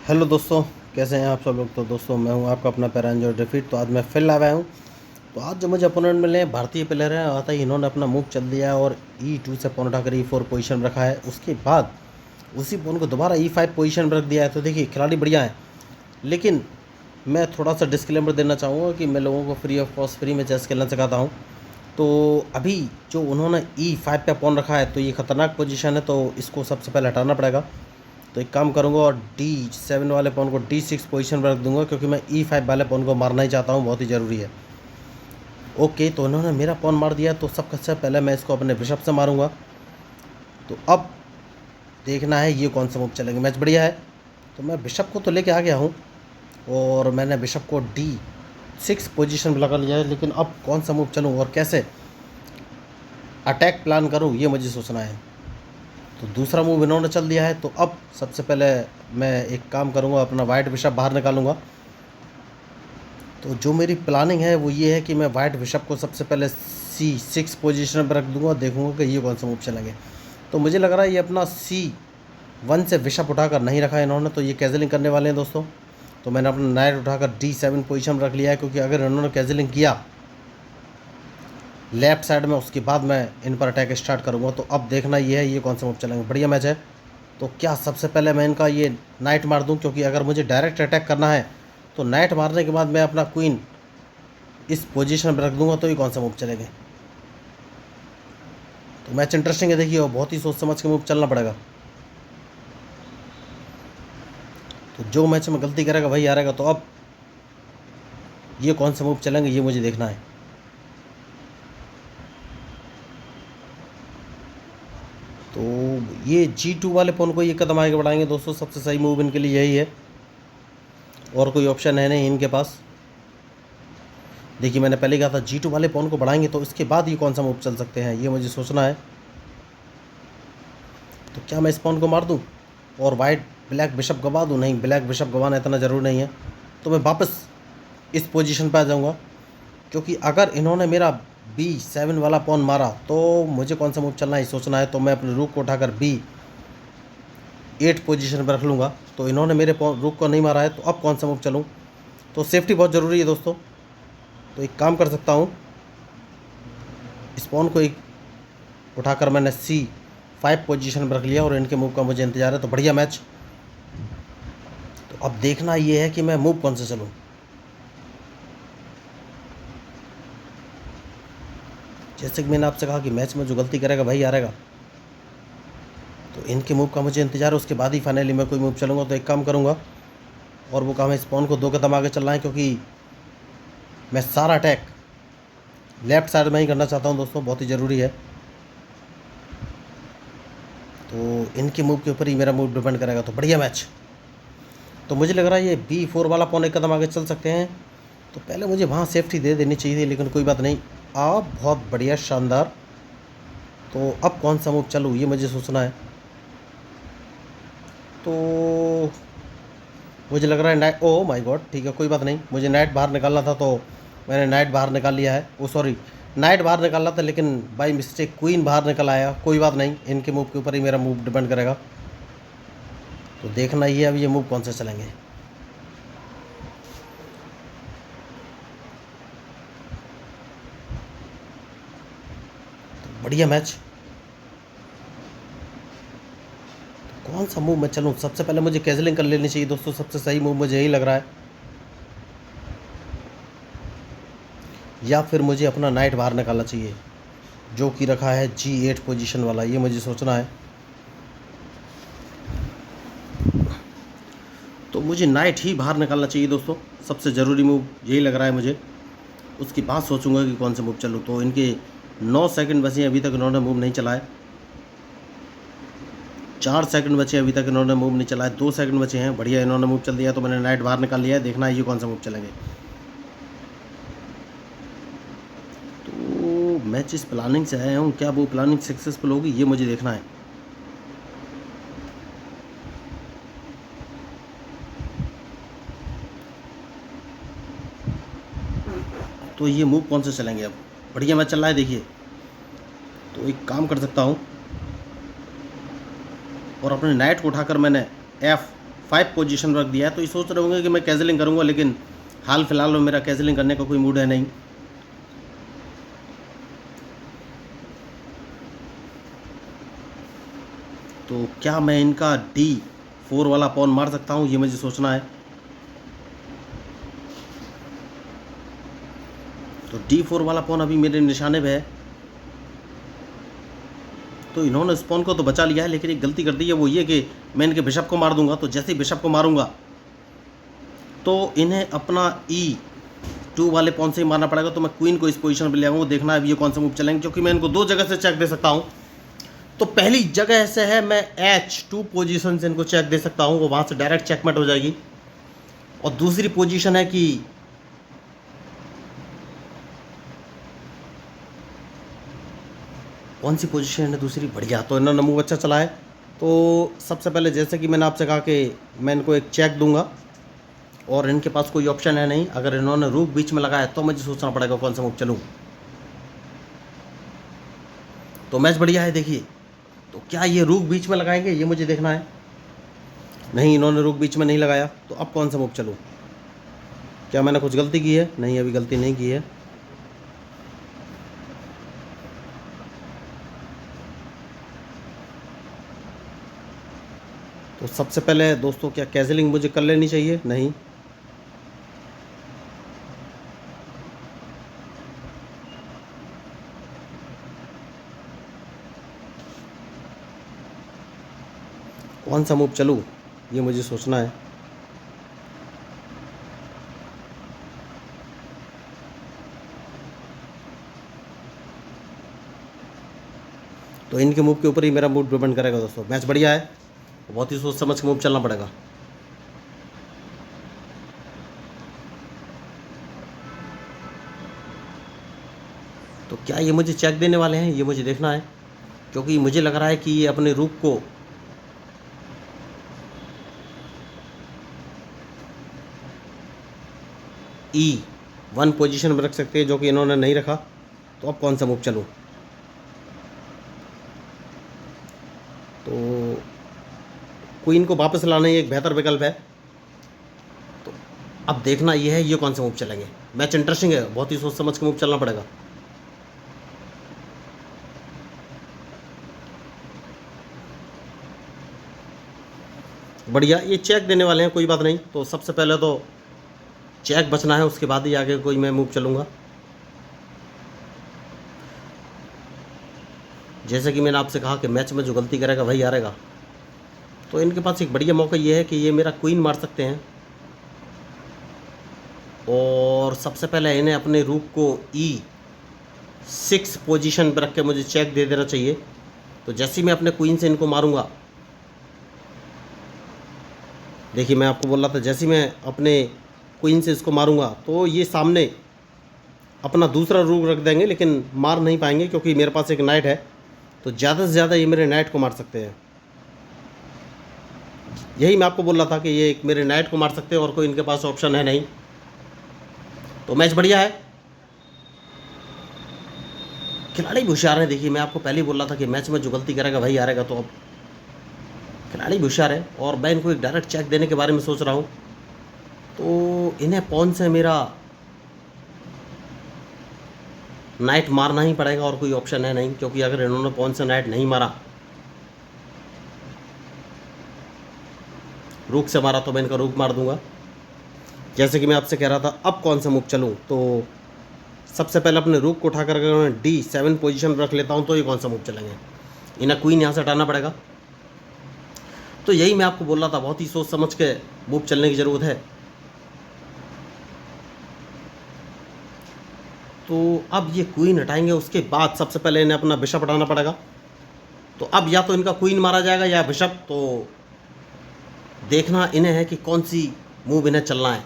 Hello दोस्तों, कैसे हैं आप सब लोग। तो दोस्तों मैं हूं आपका अपना पैरांजो डिफीट। तो आज मैं फिर लाया हूं। तो आज जो मुझे अपोनेंट मिले हैं भारतीय प्लेयर हैं। आता ही इन्होंने अपना मूव चल दिया और E2 से पॉन उठाकर E4 पोजीशन में रखा है। उसके बाद उसी पॉन को दोबारा E5 पोजीशन में रख दिया है। तो देखिए खिलाड़ी बढ़िया है, लेकिन मैं थोड़ा सा डिस्क्लेमर देना चाहूँगा कि मैं लोगों को फ्री ऑफ कॉस्ट फ्री में चेस खेलना सिखाता हूँ। तो अभी जो उन्होंने E5 पे पॉन रखा है तो ये खतरनाक पोजीशन है, तो इसको सबसे पहले हटाना पड़ेगा। तो एक काम करूँगा और D7 वाले पॉन को D6 पोजीशन पर रख दूंगा, क्योंकि मैं E5 वाले पॉन को मारना ही चाहता हूँ, बहुत ही ज़रूरी है। ओके, तो उन्होंने मेरा पॉन मार दिया, तो सबसे पहले मैं इसको अपने बिशप से मारूंगा। तो अब देखना है ये कौन सा मूव चलेंगे। मैच बढ़िया है, तो मैं बिशप को तो लेके आ गया हूँ और मैंने बिशप को D6 पोजीशन पर लगा लिया है। लेकिन अब कौन सा मूव चलूँ और कैसे अटैक प्लान करूँ, ये मुझे सोचना है। तो दूसरा मूव इन्होंने चल दिया है, तो अब सबसे पहले मैं एक काम करूँगा, अपना वाइट बिशप बाहर निकालूंगा। तो जो मेरी प्लानिंग है वो ये है कि मैं वाइट बिशप को सबसे पहले C6 पोजीशन पर रख दूंगा और देखूंगा कि ये कौन सा मूव चलेंगे। तो मुझे लग रहा है ये अपना C1 से बिशप उठाकर नहीं रखा है इन्होंने, तो ये कैजलिंग करने वाले हैं दोस्तों। तो मैंने अपना नाइट उठाकर D7 पोजीशन में रख लिया है, क्योंकि अगर इन्होंने कैजलिंग किया लेफ्ट साइड में, उसके बाद मैं इन पर अटैक स्टार्ट करूँगा। तो अब देखना ये है ये कौन सा मूव चलेंगे। बढ़िया मैच है। तो क्या सबसे पहले मैं इनका ये नाइट मार दूं, क्योंकि अगर मुझे डायरेक्ट अटैक करना है तो नाइट मारने के बाद मैं अपना क्वीन इस पोजीशन पर रख दूंगा, तो ये कौन सा मूव चलेंगे। तो मैच इंटरेस्टिंग है, देखिए, और बहुत ही सोच समझ के मूव चलना पड़ेगा। तो जो मैच में गलती करेगा वही हारेगा। तो अब ये कौन सा मूव चलेंगे ये मुझे देखना है। तो ये G2 वाले पॉन को ये कदम आगे बढ़ाएंगे दोस्तों। सबसे सही मूव इनके लिए यही है, और कोई ऑप्शन है नहीं इनके पास। देखिए मैंने पहले कहा था G2 वाले पॉन को बढ़ाएंगे, तो इसके बाद ये कौन सा मूव चल सकते हैं ये मुझे सोचना है। तो क्या मैं इस पॉन को मार दूं और वाइट ब्लैक बिशप गवा दूं? नहीं, ब्लैक बिशप गवाना इतना ज़रूरी नहीं है। तो मैं वापस इस पोजीशन पर आ जाऊंगा, क्योंकि अगर इन्होंने मेरा B7 वाला पॉन मारा तो मुझे कौन सा मूव चलना है सोचना है। तो मैं अपने रूक को उठाकर B8 पोजीशन पर रख लूँगा। तो इन्होंने मेरे रूक को नहीं मारा है, तो अब कौन सा मूव चलूँ। तो सेफ्टी बहुत ज़रूरी है दोस्तों। तो एक काम कर सकता हूँ, इस पॉन को एक उठाकर मैंने C5 पोजीशन पर रख लिया और इनके मूव का मुझे इंतज़ार है। तो बढ़िया मैच। तो अब देखना ये है कि मैं मूव कौन सा चलूँ। जैसे कि मैंने आपसे कहा कि मैच में जो गलती करेगा वही हारेगा। तो इनके मूव का मुझे इंतज़ार है, उसके बाद ही फाइनली मैं कोई मूव चलूँगा। तो एक काम करूँगा, और वो काम है इस पॉन को 2 कदम आगे चलना है, क्योंकि मैं सारा अटैक लेफ़्ट साइड में ही करना चाहता हूँ दोस्तों, बहुत ही ज़रूरी है। तो इनके मूव के ऊपर ही मेरा मूव डिपेंड करेगा। तो बढ़िया मैच। तो मुझे लग रहा है ये B4 वाला पॉन एक कदम आगे चल सकते हैं। तो पहले मुझे वहाँ सेफ्टी दे देनी चाहिए थी, लेकिन कोई बात नहीं। बहुत बढ़िया, शानदार। तो अब कौन सा मूव चलूँ ये मुझे सोचना है। तो मुझे लग रहा है नाइट, ओह माय गॉड, ठीक है कोई बात नहीं। मुझे नाइट बाहर निकालना था, तो मैंने नाइट बाहर निकाल लिया है। ओ सॉरी, नाइट बाहर निकालना था, लेकिन बाई मिस्टेक क्वीन बाहर निकल आया। कोई बात नहीं, इनके मूव के ऊपर ही मेरा मूव डिपेंड करेगा। तो देखना ही है अब ये मूव कौन से चलेंगे। तो बढ़िया मैच। तो कौन सा मूव मैं चलूँ? सबसे पहले मुझे कैजलिंग कर लेनी चाहिए दोस्तों। सबसे सही मूव मुझे यही लग रहा है, या फिर मुझे अपना नाइट बाहर निकालना चाहिए, जो कि रखा है G8 पोजीशन वाला। ये मुझे सोचना है। तो मुझे नाइट ही बाहर निकालना चाहिए दोस्तों। सबसे ज़रूरी मूव यही लग रहा है मुझे। उसके बाद सोचूंगा कि कौन से मूव चलूँ। तो इनके 9 सेकंड बचे हैं, अभी तक इन्होंने मूव नहीं चलाए। 4 सेकंड बचे हैं, अभी तक इन्होंने मूव नहीं चलाए। 2 सेकंड बचे हैं, बढ़िया इन्होंने मूव चल दिया। तो मैंने नाइट बाहर निकाल लिया है। देखना है ये कौन सा मूव चलेंगे। तो मैं जिस प्लानिंग से आया हूँ, क्या वो प्लानिंग सक्सेसफुल होगी ये मुझे देखना है। तो ये मूव कौन से चलेंगे अब। बढ़िया मैच चल रहा है देखिए। तो एक काम कर सकता हूँ, और अपने नाइट को उठाकर मैंने H5 पोजीशन रख दिया है। तो ये सोच रहे होंगे कि मैं कैजलिंग करूँगा, लेकिन हाल फिलहाल में मेरा कैजलिंग करने का कोई मूड है नहीं। तो क्या मैं इनका D4 वाला पॉन मार सकता हूँ, ये मुझे सोचना है। तो D4 वाला पॉन अभी मेरे निशाने पे है। तो इन्होंने इस पॉन को तो बचा लिया है, लेकिन एक गलती कर दी है, वो ये कि मैं इनके बिशप को मार दूंगा। तो जैसे ही बिशप को मारूंगा तो इन्हें अपना E2 वाले पॉन से ही मारना पड़ेगा। तो मैं क्वीन को इस पोजीशन पर ले आऊँगा। देखना है ये कौन सा मूव चलेंगे, क्योंकि मैं इनको दो जगह से चेक दे सकता हूँ। तो पहली जगह से है मैं H2 पोजीशन से इनको चेक दे सकता हूँ, वो वहाँ से डायरेक्ट चेकमेट हो जाएगी। और दूसरी पोजीशन है कि कौन सी पोजीशन है दूसरी, बढ़िया। तो इन्होंने मूव अच्छा चला है। तो सबसे पहले जैसे कि मैंने आपसे कहा कि मैं इनको एक चेक दूंगा और इनके पास कोई ऑप्शन है नहीं। अगर इन्होंने रूक बीच में लगाया तो मुझे सोचना पड़ेगा कौन सा मूव चलूँ। तो मैच बढ़िया है, देखिए। तो क्या ये रूक बीच में लगाएंगे, ये मुझे देखना है। नहीं, इन्होंने रूक बीच में नहीं लगाया। तो अब कौन सा मूव चलूँ? क्या मैंने कुछ गलती की है? नहीं, अभी गलती नहीं की है। तो सबसे पहले दोस्तों, क्या कैजलिंग मुझे कर लेनी चाहिए? नहीं। कौन सा मूव चलूँ, ये मुझे सोचना है। तो इनके मूव के ऊपर ही मेरा मूड डिपेंड करेगा दोस्तों। मैच बढ़िया है, बहुत ही सोच समझ के मूव चलना पड़ेगा। तो क्या ये मुझे चेक देने वाले हैं, ये मुझे देखना है, क्योंकि मुझे लग रहा है कि ये अपने रूक को E1 पोजीशन में रख सकते हैं, जो कि इन्होंने नहीं रखा। तो अब कौन सा मूव चलूँ? तो क्वीन को वापस लाना ही एक बेहतर विकल्प है। तो अब देखना ये है, ये कौन सा मूव चलेंगे। मैच इंटरेस्टिंग है, बहुत ही सोच समझ के मूव चलना पड़ेगा। बढ़िया, ये चेक देने वाले हैं, कोई बात नहीं। तो सबसे पहले तो चेक बचना है, उसके बाद ही आगे कोई मैं मूव चलूँगा। जैसे कि मैंने आपसे कहा कि मैच में जो गलती करेगा वही हारेगा। तो इनके पास एक बढ़िया मौका ये है कि ये मेरा क्वीन मार सकते हैं, और सबसे पहले इन्हें अपने रूक को E6 पोजीशन पर रख के मुझे चेक दे देना चाहिए। तो जैसे ही मैं अपने क्वीन से इनको मारूंगा, देखिए मैं आपको बोल रहा था, जैसे ही मैं अपने क्वीन से इसको मारूंगा तो ये सामने अपना दूसरा रूक रख देंगे, लेकिन मार नहीं पाएंगे क्योंकि मेरे पास एक नाइट है। तो ज़्यादा से ज़्यादा ये मेरे नाइट को मार सकते हैं। यही मैं आपको बोल रहा था कि ये एक मेरे नाइट को मार सकते हैं और कोई इनके पास ऑप्शन है नहीं। तो मैच बढ़िया है, खिलाड़ी भी होशियार है। देखिए मैं आपको पहले ही बोल रहा था कि मैच में जो गलती करेगा वही हारेगा। तो अब खिलाड़ी भी होशियार है, और मैं इनको एक डायरेक्ट चेक देने के बारे में सोच रहा हूँ। तो इन्हें पॉन से मेरा नाइट मारना ही पड़ेगा, और कोई ऑप्शन है नहीं, क्योंकि अगर इन्होंने पॉन से नाइट नहीं मारा, रूक से मारा, तो मैं इनका रूक मार दूंगा। जैसे कि मैं आपसे कह रहा था, अब कौन सा मूव चलूँ। तो सबसे पहले अपने रूक को उठाकर अगर मैं D7 पोजीशन रख लेता हूँ तो ये कौन सा मूव चलेंगे। इन्हें क्वीन यहाँ से हटाना पड़ेगा। तो यही मैं आपको बोल रहा था, बहुत ही सोच समझ के मूव चलने की ज़रूरत है। तो अब ये क्वीन हटाएंगे, उसके बाद सबसे पहले इन्हें अपना बिशप हटाना पड़ेगा। तो अब या तो इनका क्वीन मारा जाएगा या बिशप। तो देखना इन्हें है कि कौन सी मूव इन्हें चलना है।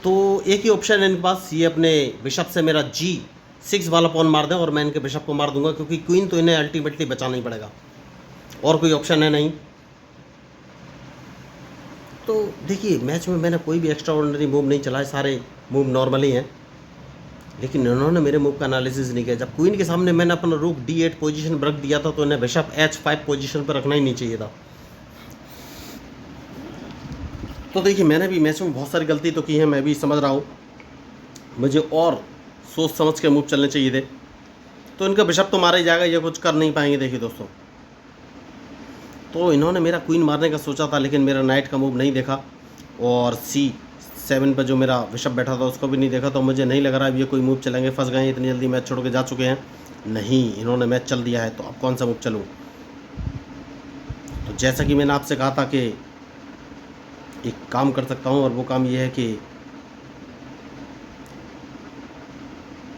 तो एक ही ऑप्शन है इनके पास, ये अपने बिशप से मेरा G6 वाला पॉन मार दें और मैं इनके बिशप को मार दूंगा, क्योंकि क्वीन तो इन्हें अल्टीमेटली बचाना ही पड़ेगा, और कोई ऑप्शन है नहीं। तो देखिए मैच में मैंने कोई भी एक्स्ट्रा ऑर्डिनरी मूव नहीं चलाए, सारे मूव नॉर्मली हैं, लेकिन इन्होंने मेरे मूव का एनालिसिस नहीं किया। जब क्वीन के सामने मैंने अपना रूक D8 पोजीशन पर रख दिया था, तो इन्हें बिशप H5 पोजीशन पर रखना ही नहीं चाहिए था। तो देखिए मैंने भी मैच में बहुत सारी गलती तो की है, मैं भी समझ रहा हूँ, मुझे और सोच समझ के मूव चलने चाहिए थे। तो इनका बिशप तो मारा ही जाएगा, ये कुछ कर नहीं पाएंगे। देखिए दोस्तों, तो इन्होंने मेरा क्वीन मारने का सोचा था, लेकिन मेरा नाइट का मूव नहीं देखा, और C7 पर जो मेरा बिशप बैठा था उसको भी नहीं देखा। तो मुझे नहीं लग रहा है ये कोई मूव चलेंगे। फंस गए इतनी जल्दी, मैच छोड़ के जा चुके हैं। नहीं, इन्होंने मैच चल दिया है, तो अब कौन सा मूव चलूँ। तो जैसा कि मैंने आपसे कहा था कि एक काम कर सकता हूँ, और वो काम ये है कि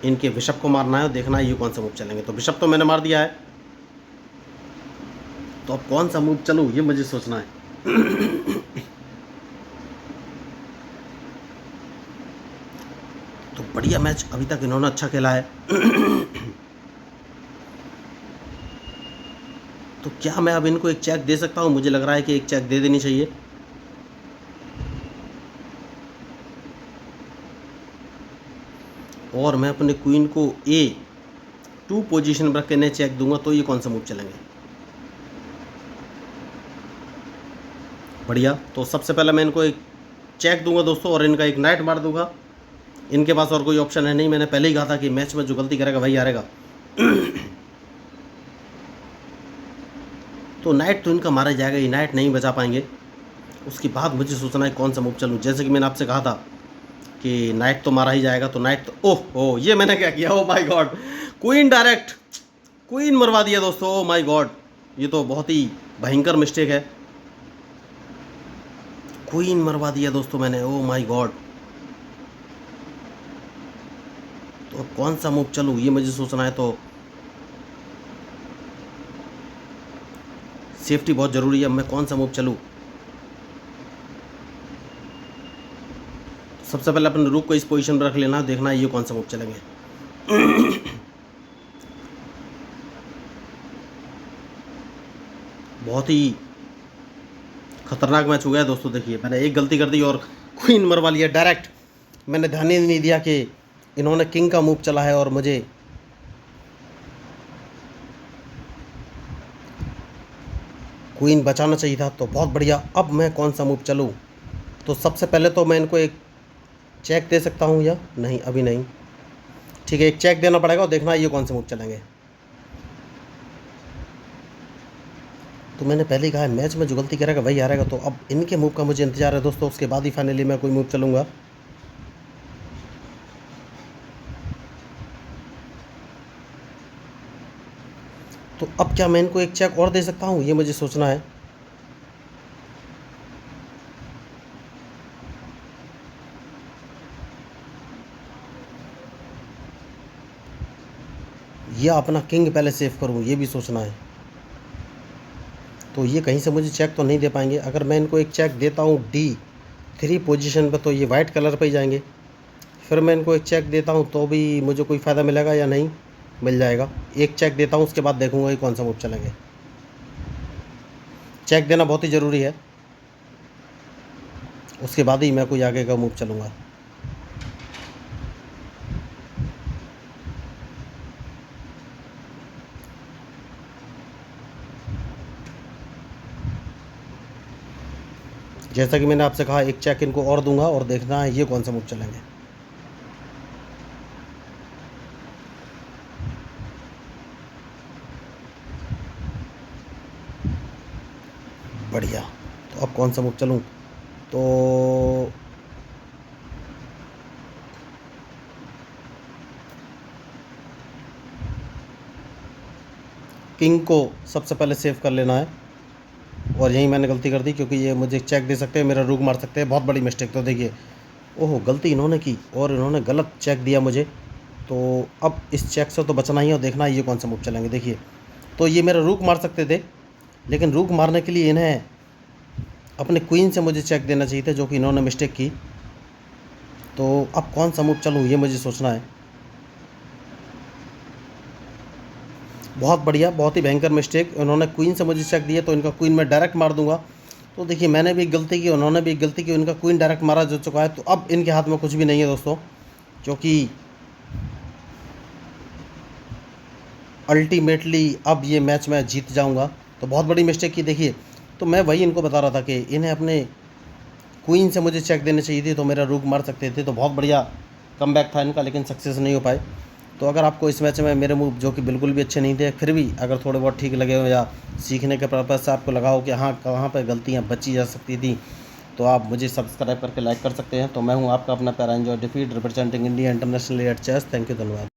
इनके बिशप को मारना है और देखना है ये कौन सा मूव चलेंगे। तो बिशप तो मैंने मार दिया है, तो अब कौन सा मूव चलूँ ये मुझे सोचना है। तो बढ़िया मैच अभी तक इन्होंने अच्छा खेला है। तो क्या मैं अब इनको एक चेक दे सकता हूँ? मुझे लग रहा है कि एक चेक दे देनी चाहिए। और मैं अपने क्वीन को A2 पोजीशन पर रख के नए चेक दूंगा, तो ये कौन सा मूव चलेंगे। बढ़िया। तो सबसे पहले मैं इनको एक चेक दूंगा दोस्तों, और इनका एक नाइट मार दूंगा। इनके पास और कोई ऑप्शन है नहीं। मैंने पहले ही कहा था कि मैच में जो गलती करेगा वही हारेगा। तो नाइट तो इनका मारा जाएगा, ये नाइट नहीं बचा पाएंगे। उसके बाद मुझे सोचना है कौन सा मूव चलूँ। जैसे कि मैंने आपसे कहा था कि नाइट तो मारा ही जाएगा, तो नाइट तो ओह ये मैंने क्या किया, oh my God, queen direct, queen मरवा दिया दोस्तों। ओह माय गॉड, ये तो बहुत ही भयंकर मिस्टेक है। क्वीन मरवा दिया दोस्तों मैंने, ओह माय गॉड। तो अब कौन सा मूव चलूँ ये मुझे सोचना है। तो सेफ्टी बहुत ज़रूरी है। मैं कौन सा मूव चलूँ? सबसे पहले अपने रूक को इस पोजीशन पर रख लेना, देखना है ये कौन सा मूव चलेंगे। बहुत ही खतरनाक मैच हो गया दोस्तों। देखिए मैंने एक गलती कर दी और क्वीन मरवा लिया डायरेक्ट। मैंने ध्यान ही नहीं दिया कि इन्होंने किंग का मूव चला है, और मुझे क्वीन बचाना चाहिए था। तो बहुत बढ़िया। अब मैं कौन सा मूव चलूँ? तो सबसे पहले तो मैं इनको एक चेक दे सकता हूँ या नहीं? अभी नहीं। ठीक है, एक चेक देना पड़ेगा और देखना ये कौन से मूव चलेंगे। तो मैंने पहले ही कहा है मैच में जो गलती करेगा वही हारेगा। तो अब इनके मूव का मुझे इंतजार है दोस्तों, उसके बाद ही फाइनली मैं कोई मूव चलूँगा। तो अब क्या मैं इनको एक चेक और दे सकता हूँ ये मुझे सोचना है। या अपना किंग पहले सेव करूँ ये भी सोचना है। तो ये कहीं से मुझे चेक तो नहीं दे पाएंगे। अगर मैं इनको एक चेक देता हूँ D3 पोजीशन पर, तो ये वाइट कलर पे ही जाएंगे। फिर मैं इनको एक चेक देता हूँ तो भी मुझे कोई फ़ायदा मिलेगा या नहीं? मिल जाएगा। एक चेक देता हूँ, उसके बाद देखूँगा ये कौन सा मूव चलेंगे। चेक देना बहुत ही ज़रूरी है, उसके बाद ही मैं कोई आगे का मूव चलूँगा। जैसा कि मैंने आपसे कहा एक चेक इनको और दूंगा, और देखना है ये कौन सा मूव चलेंगे। बढ़िया। तो अब कौन सा मूव चलूँ? तो किंग को सबसे पहले सेव कर लेना है, और यही मैंने गलती कर दी, क्योंकि ये मुझे चेक दे सकते हैं, मेरा रुक मार सकते हैं। बहुत बड़ी मिस्टेक। तो देखिए ओहो, गलती इन्होंने की और इन्होंने गलत चेक दिया मुझे। तो अब इस चेक से तो बचना ही है, और देखना है ये कौन सा मूव चलेंगे। देखिए तो ये मेरा रुक मार सकते थे, लेकिन रुक मारने के लिए इन्हें अपने क्वीन से मुझे चेक देना चाहिए था, जो कि इन्होंने मिस्टेक की। तो अब कौन सा मूव चलूँ ये मुझे सोचना है। बहुत बढ़िया, बहुत ही भयंकर मिस्टेक। उन्होंने क्वीन से मुझे चेक दिया, तो इनका क्वीन मैं डायरेक्ट मार दूंगा। तो देखिए मैंने भी एक गलती की, उन्होंने भी एक गलती की, इनका क्वीन डायरेक्ट मारा जा चुका है। तो अब इनके हाथ में कुछ भी नहीं है दोस्तों, क्योंकि अल्टीमेटली अब ये मैच मैं जीत जाऊंगा। तो बहुत बड़ी मिस्टेक की। देखिए तो मैं वही इनको बता रहा था कि इन्हें अपने क्वीन से मुझे चेक देने चाहिए थी तो मेरा रूक मार सकते थे, तो बहुत बढ़िया कमबैक था इनका, लेकिन सक्सेस नहीं हो पाए। तो अगर आपको इस मैच में मेरे मूव जो कि बिल्कुल भी अच्छे नहीं थे, फिर भी अगर थोड़े बहुत ठीक लगे हो या सीखने के पर्पज़ से आपको लगा हो कि हाँ कहाँ पर गलतियाँ बची जा सकती थी, तो आप मुझे सब्सक्राइब करके लाइक कर सकते हैं। तो मैं हूँ आपका अपना प्यारा enjoy defeat, representing India internationally at chess. Thank you, धन्यवाद।